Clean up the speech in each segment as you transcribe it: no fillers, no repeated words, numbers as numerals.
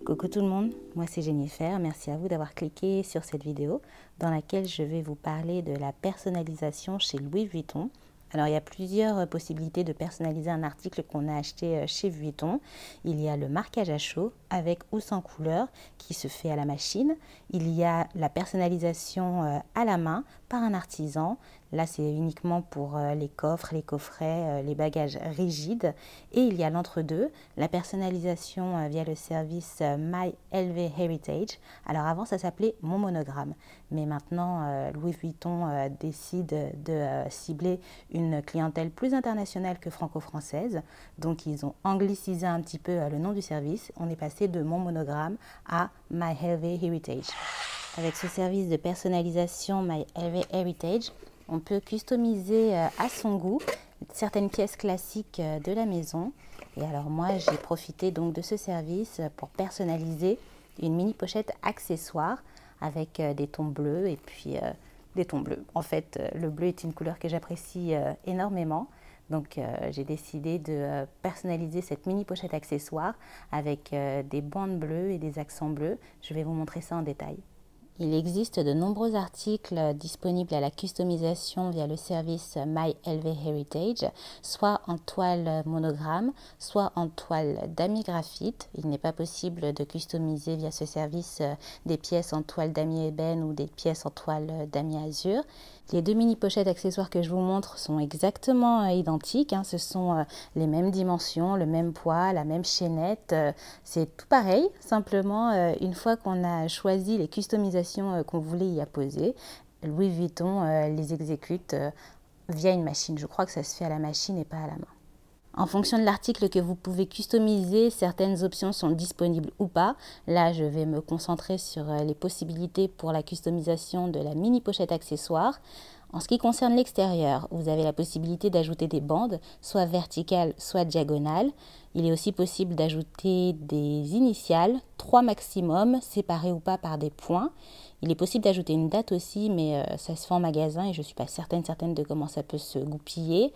Coucou tout le monde, moi c'est Jennifer, merci à vous d'avoir cliqué sur cette vidéo dans laquelle je vais vous parler de la personnalisation chez Louis Vuitton. Alors il y a plusieurs possibilités de personnaliser un article qu'on a acheté chez Vuitton. Il y a le marquage à chaud avec ou sans couleur qui se fait à la machine. Il y a la personnalisation à la main par un artisan. Là c'est uniquement pour les coffres, les coffrets, les bagages rigides. Et il y a l'entre-deux, la personnalisation via le service My LV Heritage. Alors avant ça s'appelait Mon Monogramme. Mais maintenant Louis Vuitton décide de cibler une clientèle plus internationale que franco-française. Donc ils ont anglicisé un petit peu le nom du service. On est passé de Mon Monogramme à My LV Heritage. Avec ce service de personnalisation My LV Heritage, on peut customiser à son goût certaines pièces classiques de la maison. Et alors moi, j'ai profité donc de ce service pour personnaliser une mini pochette accessoire avec des tons bleus et puis des tons bleus. En fait, le bleu est une couleur que j'apprécie énormément. Donc j'ai décidé de personnaliser cette mini pochette accessoire avec des bandes bleues et des accents bleus. Je vais vous montrer ça en détail. Il existe de nombreux articles disponibles à la customisation via le service My LV Heritage, soit en toile monogramme, soit en toile damier graphite. Il n'est pas possible de customiser via ce service des pièces en toile damier ébène ou des pièces en toile damier azur. Les deux mini pochettes accessoires que je vous montre sont exactement identiques. Ce sont les mêmes dimensions, le même poids, la même chaînette. C'est tout pareil. Simplement, une fois qu'on a choisi les customisations qu'on voulait y apposer, Louis Vuitton les exécute via une machine. Je crois que ça se fait à la machine et pas à la main. En fonction de l'article que vous pouvez customiser, certaines options sont disponibles ou pas. Là, je vais me concentrer sur les possibilités pour la customisation de la mini pochette accessoire. En ce qui concerne l'extérieur, vous avez la possibilité d'ajouter des bandes, soit verticales, soit diagonales. Il est aussi possible d'ajouter des initiales, 3 maximum, séparées ou pas par des points. Il est possible d'ajouter une date aussi, mais ça se fait en magasin et je ne suis pas certaine de comment ça peut se goupiller.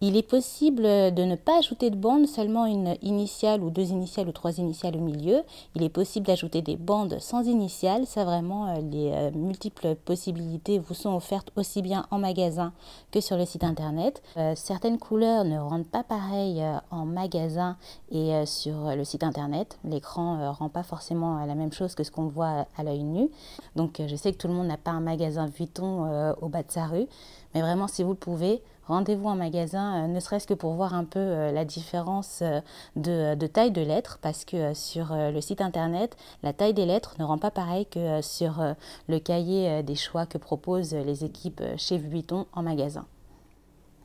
Il est possible de ne pas ajouter de bandes, seulement une initiale ou 2 initiales ou 3 initiales au milieu. Il est possible d'ajouter des bandes sans initiales. Ça vraiment, les multiples possibilités vous sont offertes aussi bien en magasin que sur le site internet. Certaines couleurs ne rendent pas pareil en magasin et sur le site internet. L'écran ne rend pas forcément la même chose que ce qu'on voit à l'œil nu. Donc je sais que tout le monde n'a pas un magasin Vuitton au bas de sa rue. Mais vraiment, si vous le pouvez, rendez-vous en magasin, ne serait-ce que pour voir un peu la différence de taille de lettres, parce que sur le site internet, la taille des lettres ne rend pas pareil que sur le cahier des choix que proposent les équipes chez Vuitton en magasin.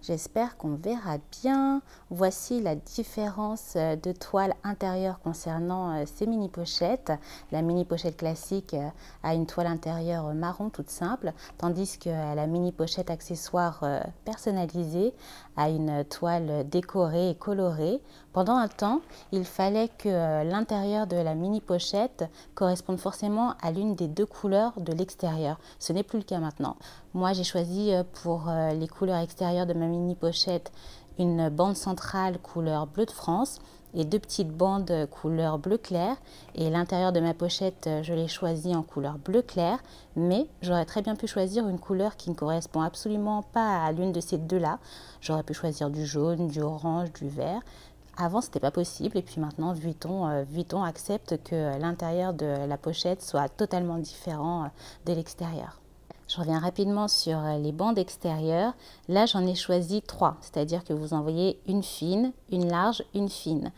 J'espère qu'on verra bien. Voici la différence de toile intérieure concernant ces mini pochettes. La mini pochette classique a une toile intérieure marron toute simple, tandis que la mini pochette accessoire personnalisée a une toile décorée et colorée. Pendant un temps, il fallait que l'intérieur de la mini pochette corresponde forcément à l'une des 2 couleurs de l'extérieur. Ce n'est plus le cas maintenant. Moi, j'ai choisi pour les couleurs extérieures de ma mini pochette une bande centrale couleur bleu de France et 2 petites bandes couleur bleu clair. Et l'intérieur de ma pochette, je l'ai choisi en couleur bleu clair, mais j'aurais très bien pu choisir une couleur qui ne correspond absolument pas à l'une de ces deux-là. J'aurais pu choisir du jaune, du orange, du vert. Avant, ce n'était pas possible et puis maintenant, Vuitton accepte que l'intérieur de la pochette soit totalement différent de l'extérieur. Je reviens rapidement sur les bandes extérieures. Là, j'en ai choisi 3, c'est-à-dire que vous envoyez une fine, une large, une fine.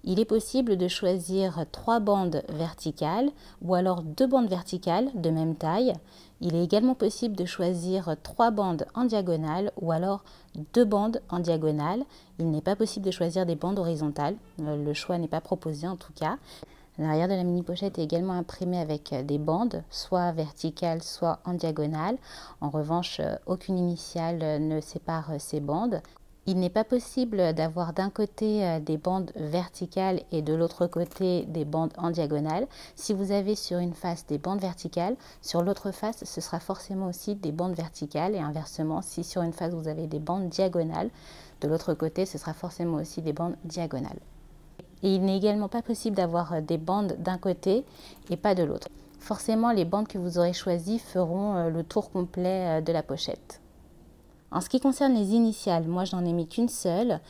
Il est possible de choisir 3 bandes verticales ou alors 2 bandes verticales de même taille. Il est également possible de choisir 3 bandes en diagonale ou alors 2 bandes en diagonale. Il n'est pas possible de choisir des bandes horizontales. Le choix n'est pas proposé en tout cas. L'arrière de la mini pochette est également imprimé avec des bandes, soit verticales, soit en diagonale. En revanche, aucune initiale ne sépare ces bandes. Il n'est pas possible d'avoir d'un côté des bandes verticales et de l'autre côté des bandes en diagonale. Si vous avez sur une face des bandes verticales, sur l'autre face, ce sera forcément aussi des bandes verticales. Et inversement, si sur une face vous avez des bandes diagonales, de l'autre côté, ce sera forcément aussi des bandes diagonales. Et il n'est également pas possible d'avoir des bandes d'un côté et pas de l'autre. Forcément, les bandes que vous aurez choisies feront le tour complet de la pochette. En ce qui concerne les initiales, moi je n'en ai mis qu'une seule.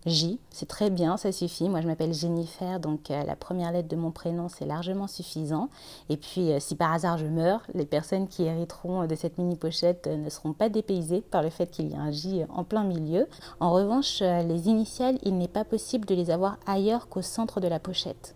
J, c'est très bien, ça suffit. Moi, je m'appelle Jennifer, donc la première lettre de mon prénom, c'est largement suffisant. Et puis, si par hasard je meurs, les personnes qui hériteront de cette mini-pochette ne seront pas dépaysées par le fait qu'il y a un J en plein milieu. En revanche, les initiales, il n'est pas possible de les avoir ailleurs qu'au centre de la pochette.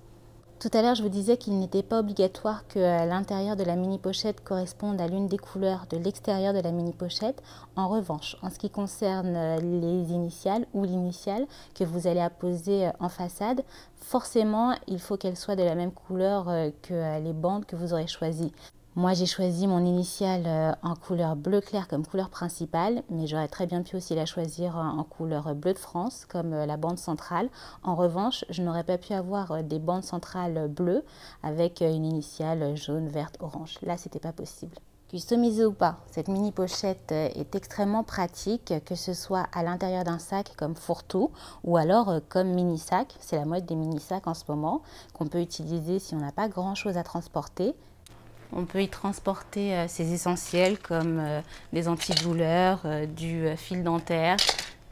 Tout à l'heure, je vous disais qu'il n'était pas obligatoire que l'intérieur de la mini-pochette corresponde à l'une des couleurs de l'extérieur de la mini-pochette. En revanche, en ce qui concerne les initiales ou l'initiale que vous allez apposer en façade, forcément, il faut qu'elle soit de la même couleur que les bandes que vous aurez choisies. Moi, j'ai choisi mon initiale en couleur bleu clair comme couleur principale, mais j'aurais très bien pu aussi la choisir en couleur bleu de France comme la bande centrale. En revanche, je n'aurais pas pu avoir des bandes centrales bleues avec une initiale jaune, verte, orange. Là, c'était pas possible. Customisée ou pas, cette mini pochette est extrêmement pratique, que ce soit à l'intérieur d'un sac comme fourre-tout ou alors comme mini sac. C'est la mode des mini sacs en ce moment qu'on peut utiliser si on n'a pas grand chose à transporter. On peut y transporter ses essentiels comme des antidouleurs, du fil dentaire,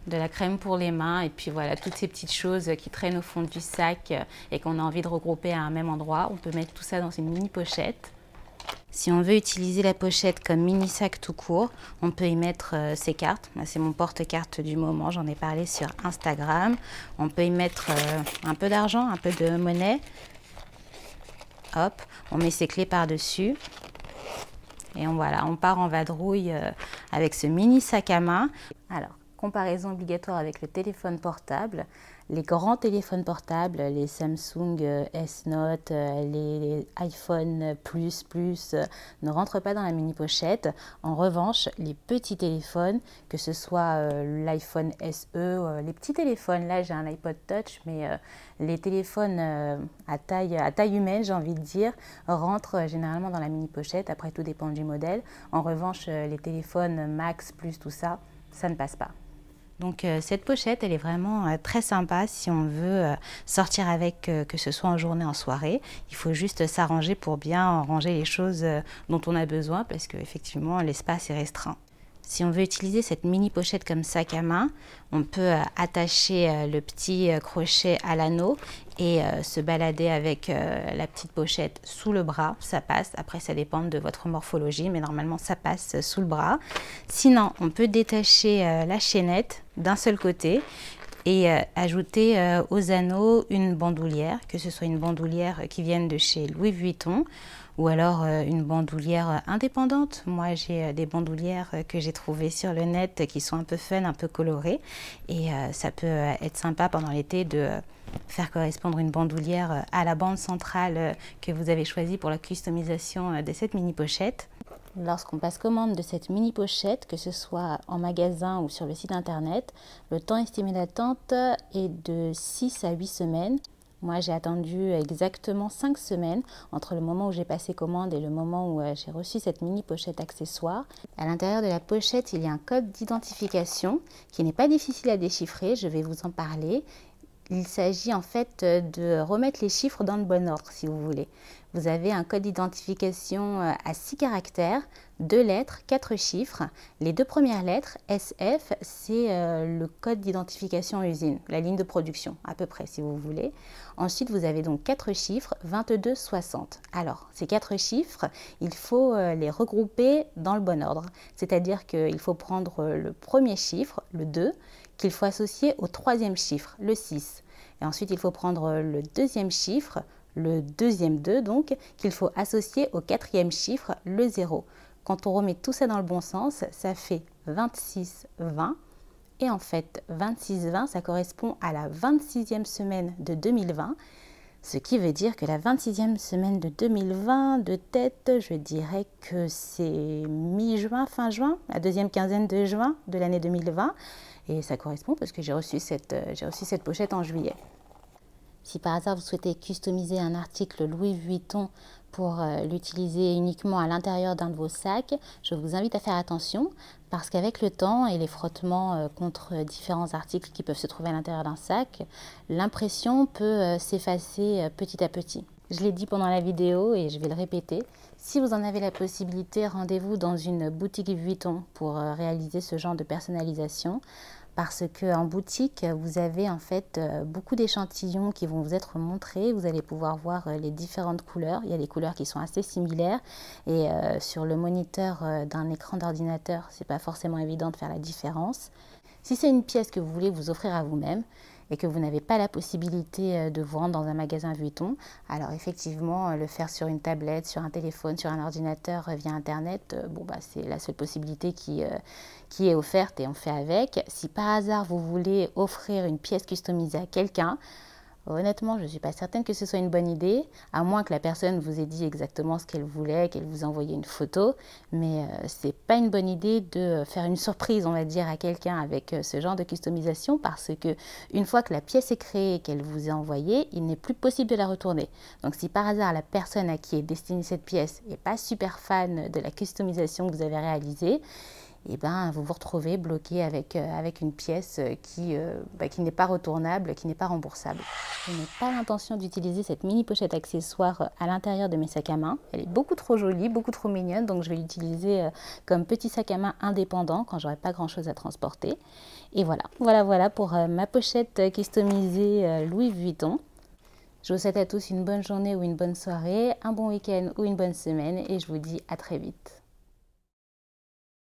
de la crème pour les mains et puis voilà, toutes ces petites choses qui traînent au fond du sac et qu'on a envie de regrouper à un même endroit. On peut mettre tout ça dans une mini pochette. Si on veut utiliser la pochette comme mini sac tout court, on peut y mettre ses cartes. C'est mon porte-carte du moment, j'en ai parlé sur Instagram. On peut y mettre un peu d'argent, un peu de monnaie. Hop, on met ses clés par-dessus et voilà, on part en vadrouille avec ce mini sac à main. Alors, comparaison obligatoire avec le téléphone portable. Les grands téléphones portables, les Samsung S Note, les iPhone Plus, ne rentrent pas dans la mini pochette. En revanche, les petits téléphones, que ce soit l'iPhone SE, les petits téléphones, là j'ai un iPod Touch, mais les téléphones à taille humaine, j'ai envie de dire, rentrent généralement dans la mini pochette. Après, tout dépend du modèle. En revanche, les téléphones Max, Plus, tout ça, ça ne passe pas. Donc cette pochette, elle est vraiment très sympa si on veut sortir avec, que ce soit en journée, en soirée. Il faut juste s'arranger pour bien ranger les choses dont on a besoin parce qu'effectivement l'espace est restreint. Si on veut utiliser cette mini pochette comme sac à main, on peut attacher le petit crochet à l'anneau et se balader avec la petite pochette sous le bras. Ça passe, après ça dépend de votre morphologie, mais normalement ça passe sous le bras. Sinon, on peut détacher la chaînette d'un seul côté et ajouter aux anneaux une bandoulière, que ce soit une bandoulière qui vienne de chez Louis Vuitton ou alors une bandoulière indépendante. Moi, j'ai des bandoulières que j'ai trouvées sur le net qui sont un peu fun, un peu colorées. Et ça peut être sympa pendant l'été de faire correspondre une bandoulière à la bande centrale que vous avez choisie pour la customisation de cette mini pochette. Lorsqu'on passe commande de cette mini pochette, que ce soit en magasin ou sur le site internet, le temps estimé d'attente est de 6 à 8 semaines. Moi, j'ai attendu exactement 5 semaines entre le moment où j'ai passé commande et le moment où j'ai reçu cette mini pochette accessoire. À l'intérieur de la pochette, il y a un code d'identification qui n'est pas difficile à déchiffrer, je vais vous en parler. Il s'agit en fait de remettre les chiffres dans le bon ordre, si vous voulez. Vous avez un code d'identification à 6 caractères, 2 lettres, 4 chiffres. Les 2 premières lettres, SF, c'est le code d'identification usine, la ligne de production, à peu près, si vous voulez. Ensuite, vous avez donc 4 chiffres, 22, 60. Alors, ces 4 chiffres, il faut les regrouper dans le bon ordre. C'est-à-dire qu'il faut prendre le premier chiffre, le 2, qu'il faut associer au troisième chiffre, le 6. Et ensuite, il faut prendre le deuxième chiffre, le deuxième 2 donc, qu'il faut associer au quatrième chiffre, le 0. Quand on remet tout ça dans le bon sens, ça fait 26, 20. Et en fait, 26, 20, ça correspond à la 26e semaine de 2020. Ce qui veut dire que la 26e semaine de 2020, de tête, je dirais que c'est mi-juin, fin juin, la deuxième quinzaine de juin de l'année 2020. Et ça correspond parce que j'ai reçu cette pochette en juillet. Si par hasard vous souhaitez customiser un article Louis Vuitton pour l'utiliser uniquement à l'intérieur d'un de vos sacs, je vous invite à faire attention parce qu'avec le temps et les frottements contre différents articles qui peuvent se trouver à l'intérieur d'un sac, l'impression peut s'effacer petit à petit. Je l'ai dit pendant la vidéo et je vais le répéter. Si vous en avez la possibilité, rendez-vous dans une boutique Vuitton pour réaliser ce genre de personnalisation. Parce qu'en boutique, vous avez en fait beaucoup d'échantillons qui vont vous être montrés. Vous allez pouvoir voir les différentes couleurs. Il y a des couleurs qui sont assez similaires. Et sur le moniteur d'un écran d'ordinateur, c'est pas forcément évident de faire la différence. Si c'est une pièce que vous voulez vous offrir à vous-même et que vous n'avez pas la possibilité de vous rendre dans un magasin Vuitton, alors effectivement, le faire sur une tablette, sur un téléphone, sur un ordinateur via Internet, c'est la seule possibilité qui est offerte et on fait avec. Si par hasard vous voulez offrir une pièce customisée à quelqu'un, honnêtement, je ne suis pas certaine que ce soit une bonne idée, à moins que la personne vous ait dit exactement ce qu'elle voulait, qu'elle vous envoyait une photo. Mais ce n'est pas une bonne idée de faire une surprise, on va dire, à quelqu'un avec ce genre de customisation parce que une fois que la pièce est créée et qu'elle vous est envoyée, il n'est plus possible de la retourner. Donc si par hasard la personne à qui est destinée cette pièce n'est pas super fan de la customisation que vous avez réalisée, vous vous retrouvez bloqué avec une pièce qui n'est pas retournable, qui n'est pas remboursable. Je n'ai pas l'intention d'utiliser cette mini pochette accessoire à l'intérieur de mes sacs à main. Elle est beaucoup trop jolie, beaucoup trop mignonne, donc je vais l'utiliser comme petit sac à main indépendant quand j'aurai pas grand chose à transporter. Et voilà pour ma pochette customisée Louis Vuitton. Je vous souhaite à tous une bonne journée ou une bonne soirée, un bon week-end ou une bonne semaine et je vous dis à très vite.